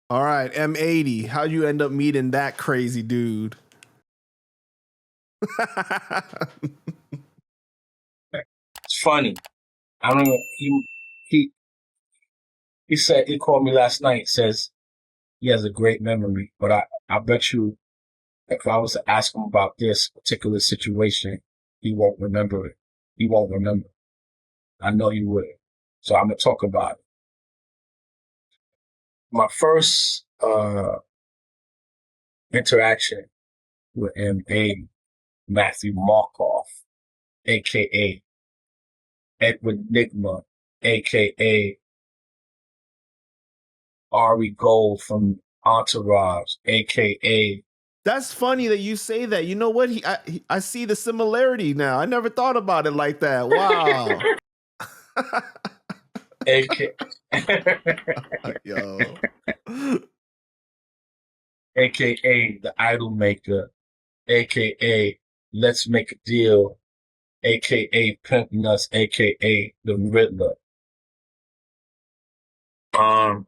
All right, M80. How'd you end up meeting that crazy dude? It's funny. I don't know. He he said he called me last night. Says he has a great memory, but I bet you if I was to ask him about this particular situation, he won't remember it. He won't remember. I know he would. So I'm gonna talk about it. My first interaction with M.A. Matthew Markoff, aka Edward Nigma, aka Ari Gold from Entourage, aka That's funny that you say that. You know what? I see the similarity now. I never thought about it like that. Wow. aka Yo. aka the Idol Maker, aka Let's Make a Deal, aka Pimpin' Us, aka the Riddler. Um,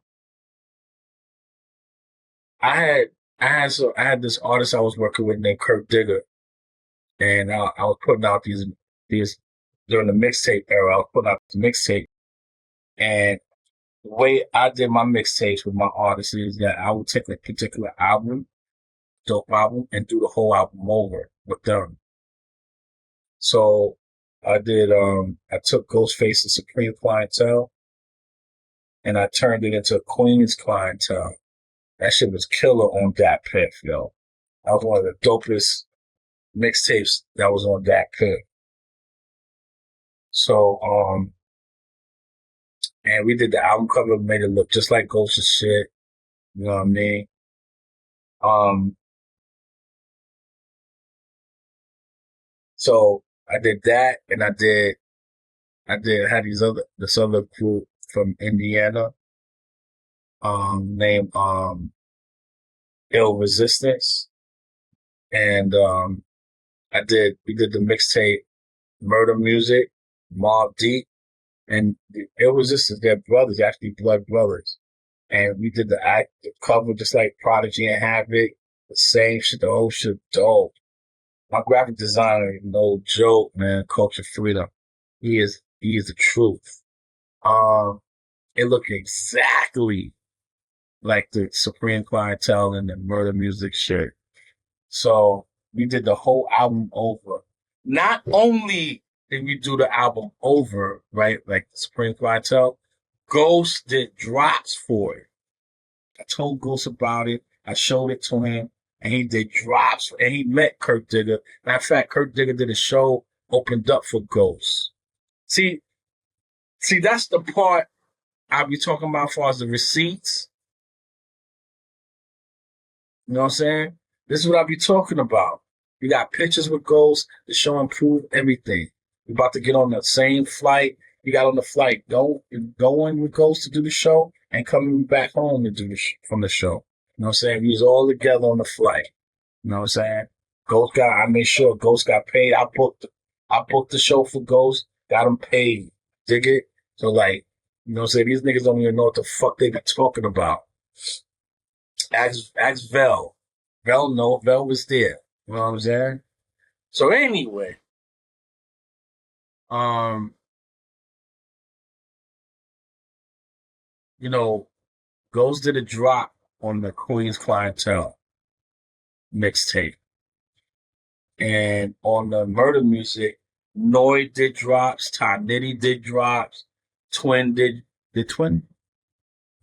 I had I had this artist I was working with named Kurt Digger, and I was putting out these during the mixtape era. I was putting out the mixtape, and the way I did my mixtapes with my artists is that I would take a particular album, dope album, and do the whole album over with them. So I took Ghostface's Supreme Clientele and I turned it into Queen's Clientele. That shit was killer on that piff, yo. That was one of the dopest mixtapes that was on that piff. So, and we did the album cover, made it look just like Ghost's shit. You know what I mean? Um, so I did that, and had this other group from Indiana, named, Ill Resistance. And, we did the mixtape Murder Music, Mob Deep, and Ill Resistance, they're brothers, actually blood brothers. And we did the cover just like Prodigy and Havoc, the same shit, the whole shit dope. My graphic designer, no joke, man, Culture Freedom. He is the truth. Um, it looked exactly like the Supreme Clientele and the Murder Music shit. So we did the whole album over. Not only did we do the album over, right, like the Supreme Clientele, Ghost did drops for it. I told Ghost about it. I showed it to him, and he did drops, and he met Kurt Digger. Matter of fact, Kurt Digger did a show, opened up for Ghost. See, that's the part I'll be talking about as far as the receipts. You know what I'm saying? This is what I'll be talking about. We got pictures with Ghost. The show improved everything. We're about to get on the same flight. We got on the flight going with Ghost to do the show and coming back home to do from the show. You know what I'm saying? We was all together on the flight. You know what I'm saying? I made sure Ghost got paid. I booked the show for Ghost, got him paid. Dig it? So like, you know what I'm saying? These niggas don't even know what the fuck they be talking about. Ask Vel. Vel was there. You know what I'm saying? So anyway, um, you know, Ghost did a drop on the Queen's Clientele mixtape. And on the Murder Music, Noid did drops, Ty Nitty did drops, did Twin?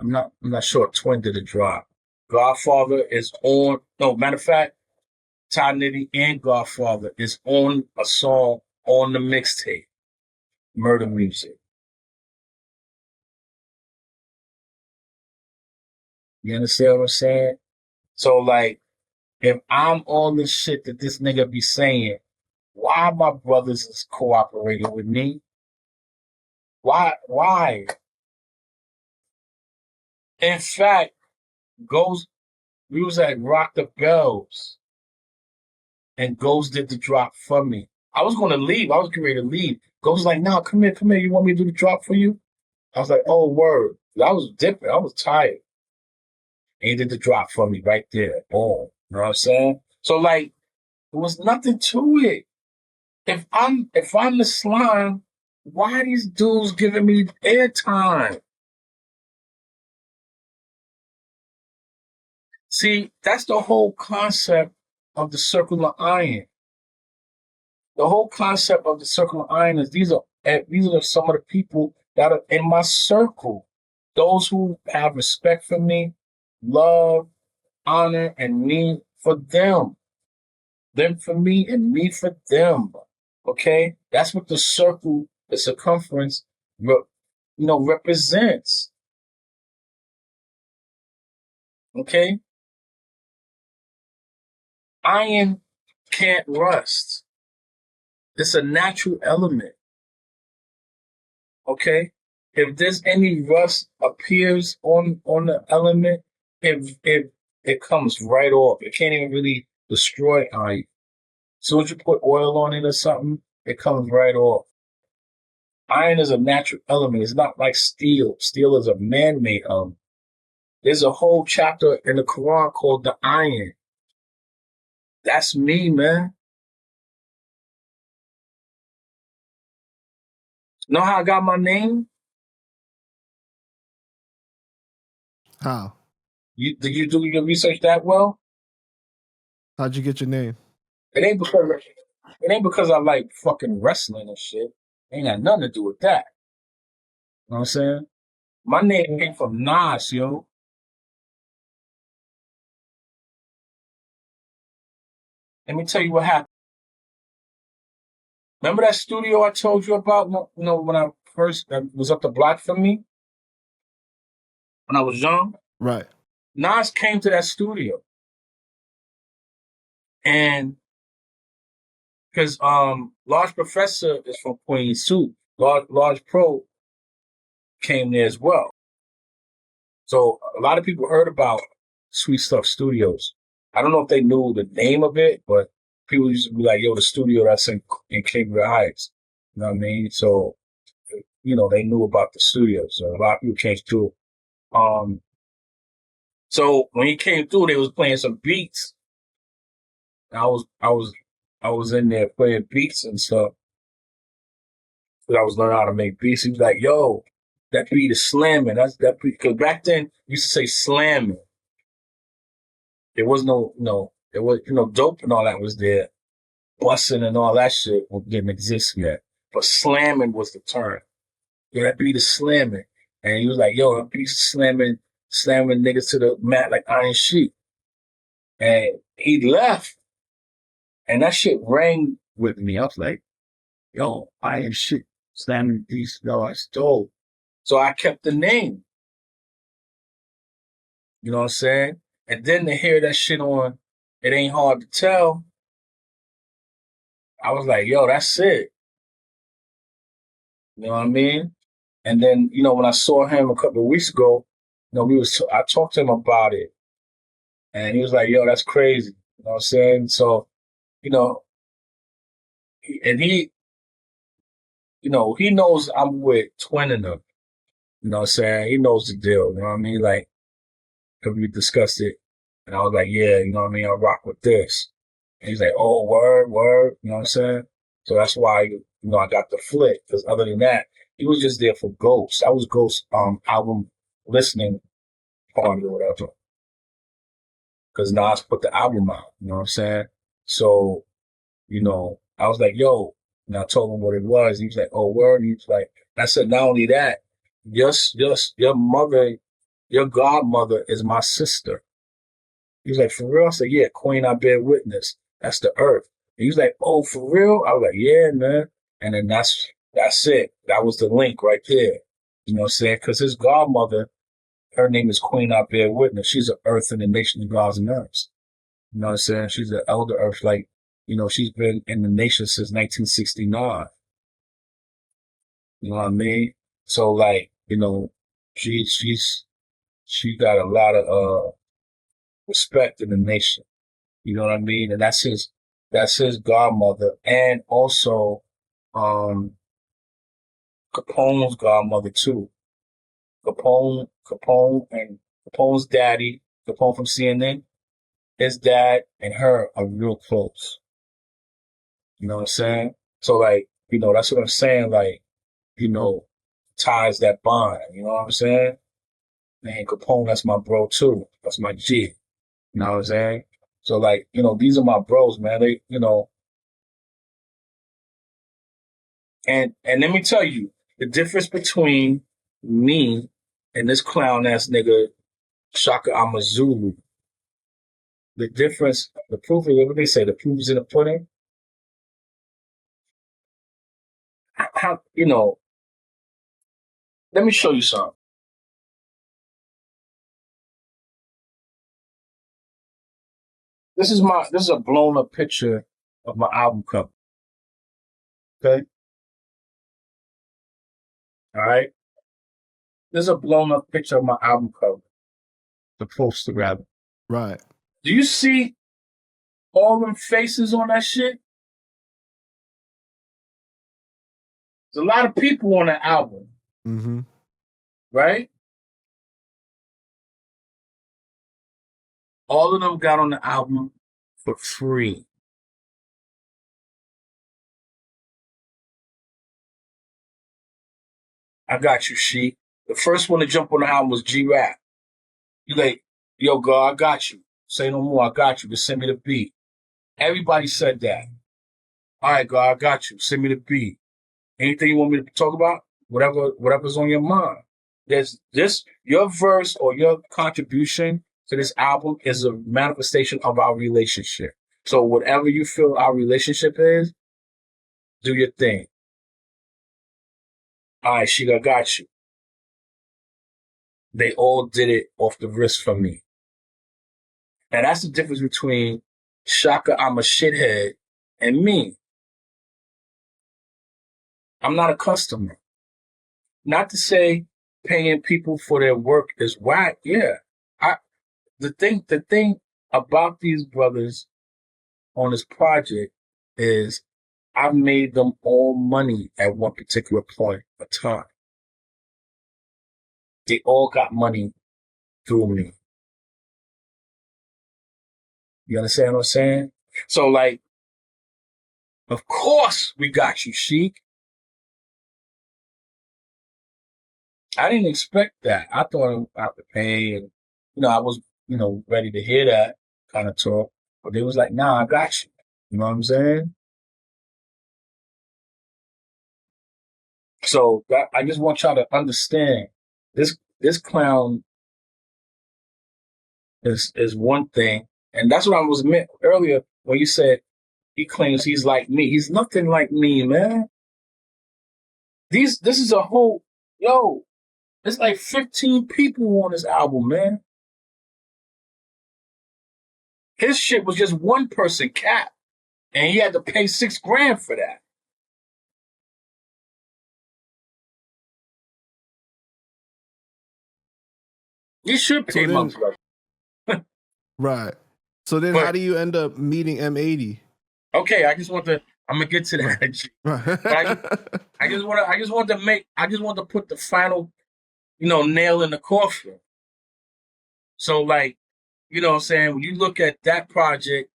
I'm not sure Twin did a drop. Godfather is on, no, matter of fact, Ty Nitty and Godfather is on a song on the mixtape, Murder Music. You understand what I'm saying? So like, if I'm all this shit that this nigga be saying, why my brothers is cooperating with me? Why? In fact, Ghost, we was at Rock the Bells, and Ghost did the drop for me. I was gonna leave. I was getting ready to leave. Ghost was like, "No, come here. You want me to do the drop for you?" I was like, "Oh, word." I was dipping. I was tired. And he did the drop for me right there. Boom. You know what I'm saying? So like, there was nothing to it. If I'm the slime, why are these dudes giving me airtime? See, that's the whole concept of the circular iron. The whole concept of the circular iron is these are some of the people that are in my circle. Those who have respect for me, love, honor, and me for them. Them for me and me for them. Okay? That's what the circle, the circumference, represents. Okay? Iron can't rust. It's a natural element. Okay? If there's any rust appears on the element, it comes right off. It can't even really destroy iron. As soon as you put oil on it or something, it comes right off. Iron is a natural element. It's not like steel. Steel is a man-made element. There's a whole chapter in the Quran called the iron. That's me, man. Know how I got my name? How? Did you do your research that well? How'd you get your name? It ain't because I like fucking wrestling and shit. Ain't got nothing to do with that. You know what I'm saying? My name came from Nas, yo. Let me tell you what happened. Remember that studio I told you about? When I first was up the block from me when I was young. Right. Nas came to that studio, and because Large Professor is from Queens too. Large Pro came there as well. So a lot of people heard about Sweet Stuff Studios. I don't know if they knew the name of it, but people used to be like, yo, the studio that's in Cambridge Heights. You know what I mean? So, they knew about the studio. So a lot of people came through. So when he came through, they was playing some beats. I was in there playing beats and stuff. But I was learning how to make beats. He was like, yo, that beat is slamming. That's that beat. Because back then, we used to say slamming. There was there was, dope and all that was there. Busting and all that shit didn't exist yet. But slamming was the term. Yo, that beat is slamming. And he was like, yo, that beat is slamming niggas to the mat like Iron Sheik. And he left. And that shit rang with me. I was like, yo, Iron Sheik, slamming these, yo, I stole. So I kept the name. You know what I'm saying? And then to hear that shit on It Ain't Hard to Tell, I was like, yo, that's it. You know what I mean? And then, when I saw him a couple of weeks ago, I talked to him about it. And he was like, yo, that's crazy. You know what I'm saying? So, and he knows I'm with twinning them. You know what I'm saying? He knows the deal. You know what I mean? Like, because we discussed it. And I was like, yeah, you know what I mean? I rock with this. And he's like, oh, word. You know what I'm saying? So that's why, I got the flick. Because other than that, he was just there for Ghost. That was Ghost album listening party or whatever. Because Nas put the album out. You know what I'm saying? So, I was like, yo. And I told him what it was. He was like, oh, word. He was like, I said, not only that, your mother, your godmother is my sister. He was like, for real? I said, yeah, Queen, I bear witness. That's the earth. And he was like, oh, for real? I was like, yeah, man. And then that's it. That was the link right there. You know what I'm saying? Because his godmother, her name is Queen, I bear witness. She's an earth in the nation of gods and earths. You know what I'm saying? She's an elder earth. Like, she's been in the nation since 1969. You know what I mean? So, like, she got a lot of respect in the nation. You know what I mean? And that's his godmother. And also Capone's godmother too. Capone's daddy Capone from CNN, his dad and her are real close. You know what I'm saying? So like, that's what I'm saying. Like, ties that bond. You know what I'm saying? Man, Capone, that's my bro too. That's my G. You know what I'm saying? So like, these are my bros, man. They, and let me tell you, the difference between me and this clown ass nigga, Shaka Amazulu, the difference, the proof is what they say, the proof is in the pudding. How, let me show you something. This is a blown up picture of my album cover. Okay? All right? This is a blown up picture of my album cover. The poster rather. Right. Do you see all them faces on that shit? There's a lot of people on that album. Mm-hmm. Right? All of them got on the album for free. I got you, Shiek. The first one to jump on the album was G-Rap. You like, yo, God, I got you. Say no more, I got you. Just send me the beat. Everybody said that. All right, God, I got you. Send me the beat. Anything you want me to talk about? Whatever's on your mind. There's this, your verse or your contribution to this album is a manifestation of our relationship. So whatever you feel our relationship is, do your thing. All right, Shiek, I got you. They all did it off the wrist from me. And that's the difference between Shaka, I'm a shithead, and me. I'm not a customer. Not to say paying people for their work is whack. Yeah. The thing about these brothers on this project is I've made them all money at one particular point of time. They all got money through me. You understand what I'm saying? So like, of course we got you, Shiek. I didn't expect that. I thought I would pay and, I was, ready to hear that kind of talk. But they was like, nah, I got you. You know what I'm saying? So I just want y'all to understand this clown is one thing. And that's what I was meant earlier when you said he claims he's like me. He's nothing like me, man. This is a whole, it's like 15 people on this album, man. His shit was just one person cap, and he had to pay $6,000 for that. You should pay my brother. Right. So then how do you end up meeting M80? Okay, I'm gonna get to that. Right. I just want to put the final, nail in the coffin. So like, you know what I'm saying, when you look at that project,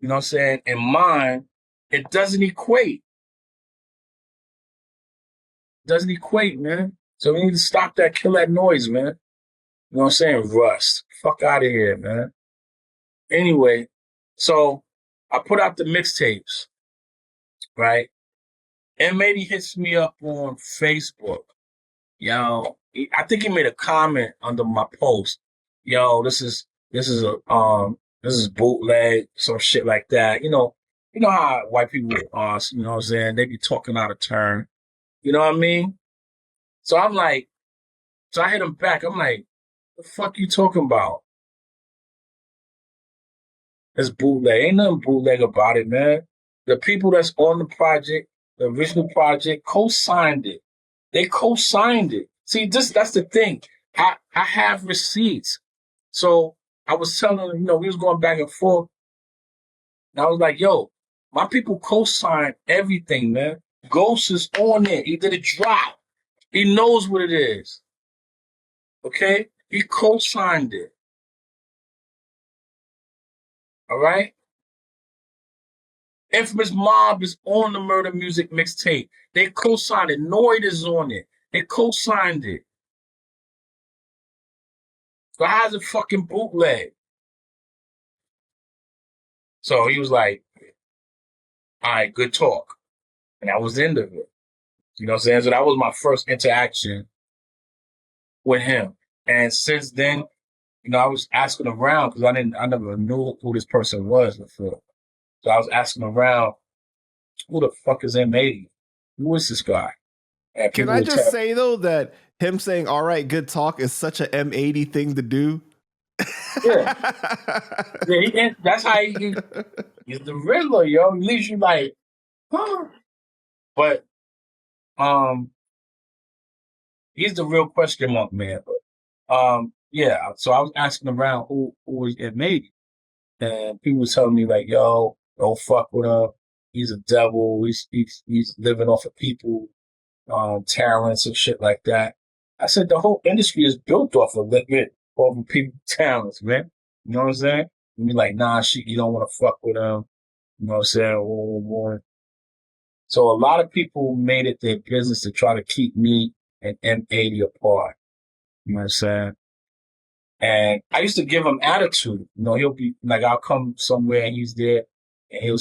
you know what I'm saying, and mine, it doesn't equate. Doesn't equate, man. So we need to stop that, kill that noise, man. You know what I'm saying? Rust. Fuck out of here, man. Anyway, so I put out the mixtapes, right? M80 hits me up on Facebook. Yo, I think he made a comment under my post. Yo, this is bootleg, some shit like that. You know how white people are, you know what I'm saying? They be talking out of turn. You know what I mean? So I'm like, so I hit him back. I'm like, the fuck you talking about? It's bootleg. Ain't nothing bootleg about it, man. The people that's on the project, the original project, co-signed it. They co-signed it. See, that's the thing. I have receipts. So I was telling them, we was going back and forth. And I was like, yo, my people co-signed everything, man. Ghost is on it. He did a drop. He knows what it is. Okay? He co-signed it. All right? Infamous Mob is on the Murder Music mixtape. They co-signed it. Noid is on it. They co-signed it. So how's it fucking bootleg? So he was like, all right, good talk. And that was the end of it. You know what I'm saying? So that was my first interaction with him. And since then, you know, I was asking around because I never knew who this person was before. So I was asking around, who the fuck is M80? Who is this guy? And Can people I would just tell, say though that him saying "all right, good talk" is such a M80 thing to do? yeah, that's how he's the Riddler, yo. He leaves you like, huh? But he's the real question mark man. Yeah. So I was asking around who was M80, and people was telling me like, yo, don't fuck with him. He's a devil. He's living off of people, talents and shit like that. I said the whole industry is built off of living off of people's talents, man. You know what I'm saying? You be like, nah, shit, you don't want to fuck with him. You know what I'm saying? Whoa. So a lot of people made it their business to try to keep me and M80 apart. You know what I'm saying? And I used to give him attitude. You know, he'll be like, I'll come somewhere and he's there and he'll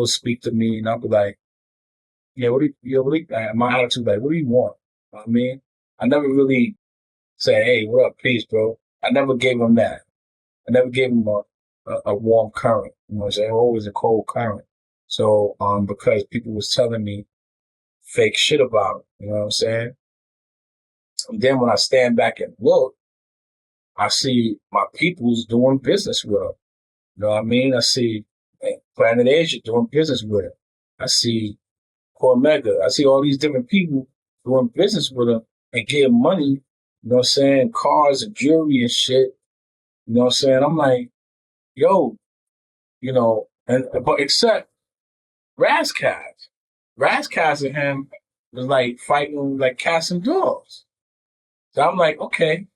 speak to me and I'll be like, yeah, my attitude, like, what do you want? You know what I mean? I never really said, hey, what up, peace, bro. I never gave him that. I never gave him a warm current. You know what I'm saying? Always a cold current. So, because people was telling me fake shit about him, you know what I'm saying? And then when I stand back and look, I see my peoples doing business with him. You know what I mean? I see Planet Asia doing business with him. I see Cormega. I see all these different people doing business with him and getting money, you know what I'm saying? Cars and jewelry and shit. You know what I'm saying? I'm like, yo, you know, but except Razzcast. Razzcast and him was like fighting like cats and dogs. So I'm like, okay,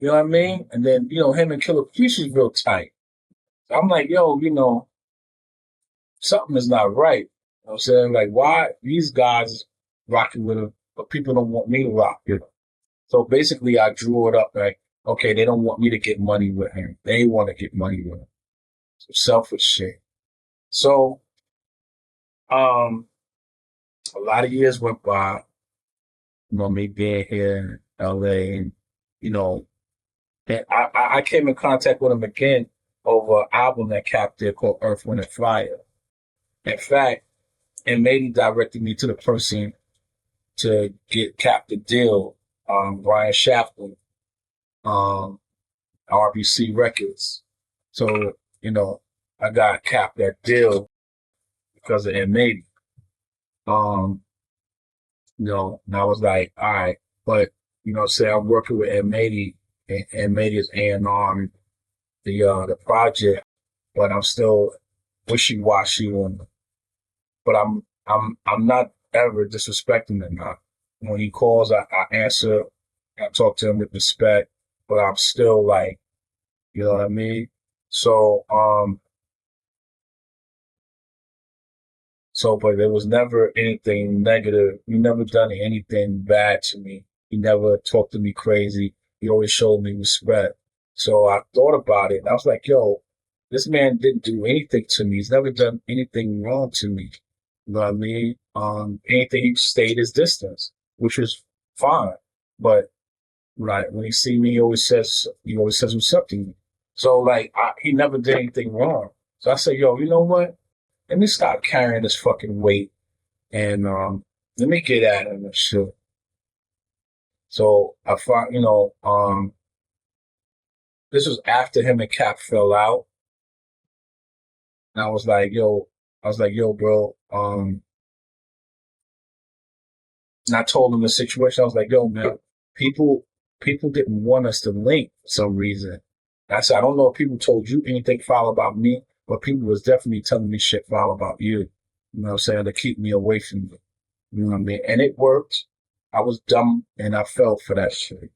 you know what I mean? And then, you know, him and Killer Priest is real tight. So I'm like, yo, you know, something is not right. You know what I'm saying? Like, why these guys rocking with him, but people don't want me to rock with him? So basically, I drew it up like, okay, they don't want me to get money with him. They want to get money with him. Some selfish shit. So, a lot of years went by, you know, me being here in LA and, you know, and I came in contact with him again over an album that Cap did called Earth, Wind, and Fire. In fact, and maybe directed me to the person to get Cap the deal, Brian Shafton, um, RBC Records. So, you know, I got Cap that deal because of M80. You know, and I was like, all right, but, you know, say I'm working with M80 and M80 is A&R the project, but I'm still wishy-washy on, but I'm not ever disrespecting him. When he calls, I answer, I talk to him with respect, but I'm still like, you know what I mean? So, but there was never anything negative. He never done anything bad to me. He never talked to me crazy. He always showed me respect. So I thought about it and I was like, yo, this man didn't do anything to me. He's never done anything wrong to me. You know what I mean? Anything, he stayed his distance, which was fine. But right when he see me, he always says what's up to me. So like, he never did anything wrong. So I said, yo, you know what? Let me stop carrying this fucking weight and let me get at him and shit. So I found, you know, this was after him and Cap fell out. And I was like, yo, bro, and I told him the situation. I was like, yo, man, people didn't want us to link for some reason. And I said, I don't know if people told you anything foul about me, but people was definitely telling me shit foul about you. You know what I'm saying? To keep me away from you. You know what I mean? And it worked. I was dumb and I fell for that shit.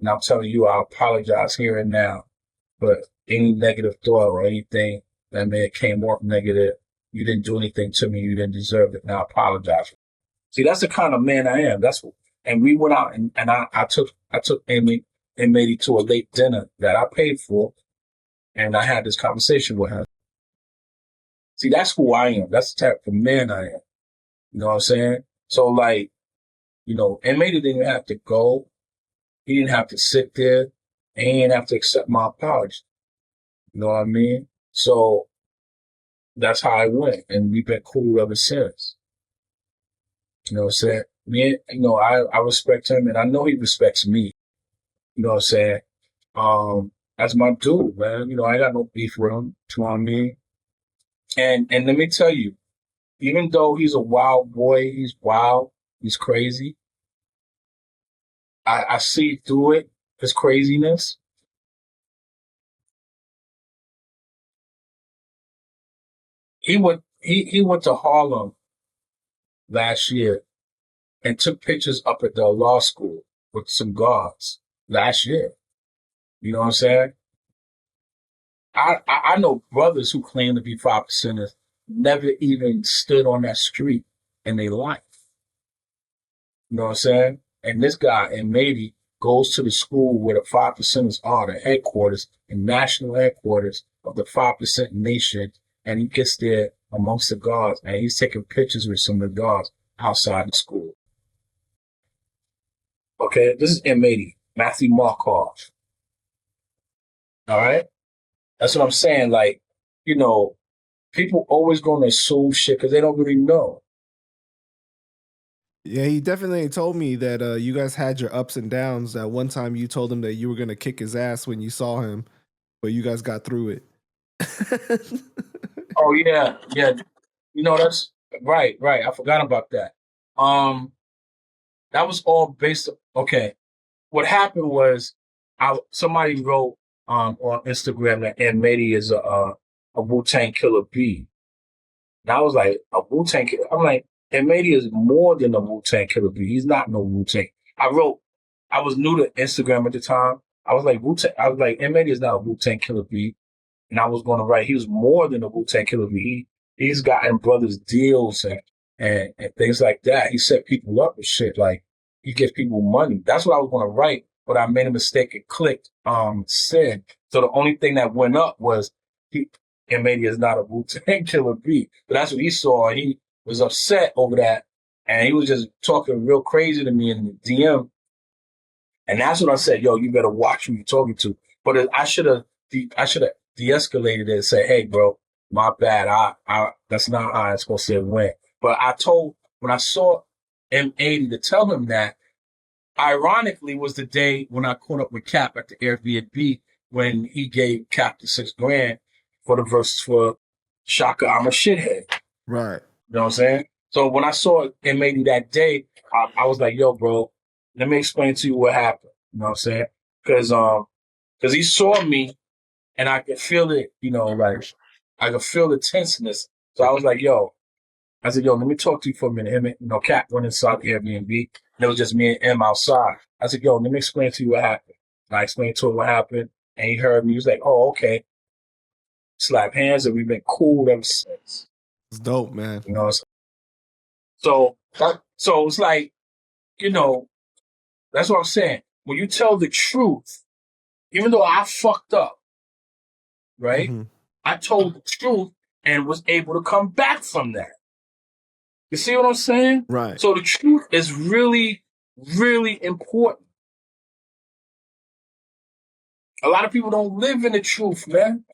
And I'm telling you, I apologize here and now. But any negative thought or anything that may have came off negative. You didn't do anything to me. You didn't deserve it. Now apologize. See, that's the kind of man I am. And we went out and I took M80 to a late dinner that I paid for, and I had this conversation with her. See, that's who I am. That's the type of man I am. You know what I'm saying? So like, M80 didn't have to go. He didn't have to sit there, and he didn't have to accept my apology. You know what I mean? So that's how I went, and we've been cool ever since. You know what I'm saying? I respect him, and I know he respects me. You know what I'm saying? That's my dude, man. I ain't got no beef with him. You know what I mean? And let me tell you, even though he's a wild boy, he's wild, he's crazy. I see through it, his craziness. He went to Harlem last year and took pictures up at the law school with some guards last year. You know what I'm saying? I know brothers who claim to be 5%ers never even stood on that street in their life. You know what I'm saying? And this guy, M80, goes to the school where the 5%ers are, the headquarters and national headquarters of the 5% nation. And he gets there amongst the guards, and he's taking pictures with some of the guards outside the school. Okay, this is M80, Matthew Markov. All right? That's what I'm saying. Like, people always going to assume shit because they don't really know. Yeah, he definitely told me that you guys had your ups and downs. That one time you told him that you were going to kick his ass when you saw him, but you guys got through it. Oh, yeah. That's right. I forgot about that. That was all based. Okay. What happened was somebody wrote on Instagram that M80 is a Wu-Tang Killer B. And I was like, a Wu-Tang Killer? I'm like, M80 is more than a Wu-Tang Killer B. He's not no Wu-Tang. I was new to Instagram at the time. I was like, M80 is not a Wu-Tang Killer B. And I was going to write, he was more than a Wu-Tang Killer B. He's gotten brothers deals and things like that. He set people up with shit. Like, he gives people money. That's what I was going to write, but I made a mistake and clicked send. So the only thing that went up was M80 is not a Wu-Tang Killer B. But that's what he saw. And he was upset over that. And he was just talking real crazy to me in the DM. And that's what I said, yo, you better watch who you're talking to. But I should have de-escalated it and said, hey, bro, my bad. I that's not how it's supposed to went. But when I saw M80 to tell him that, ironically was the day when I caught up with Cap at the Airbnb when he gave Cap the $6,000 for the verses for Shaka, I'm a shithead. Right. You know what I'm saying? So when I saw M80 that day, I was like, yo, bro, let me explain to you what happened. You know what I'm saying? Because he saw me and I could feel it, like I could feel the tenseness. So I was like, I said, let me talk to you for a minute. Cat went inside the Airbnb, and it was just me and M outside. I said, let me explain to you what happened. And I explained to him what happened, and he heard me. He was like, oh, okay. Slap hands, and we've been cool ever since. It's dope, man. So it's like, that's what I'm saying. When you tell the truth, even though I fucked up, right? Mm-hmm. I told the truth and was able to come back from that. You see what I'm saying? Right. So the truth is really, really important. A lot of people don't live in the truth, man.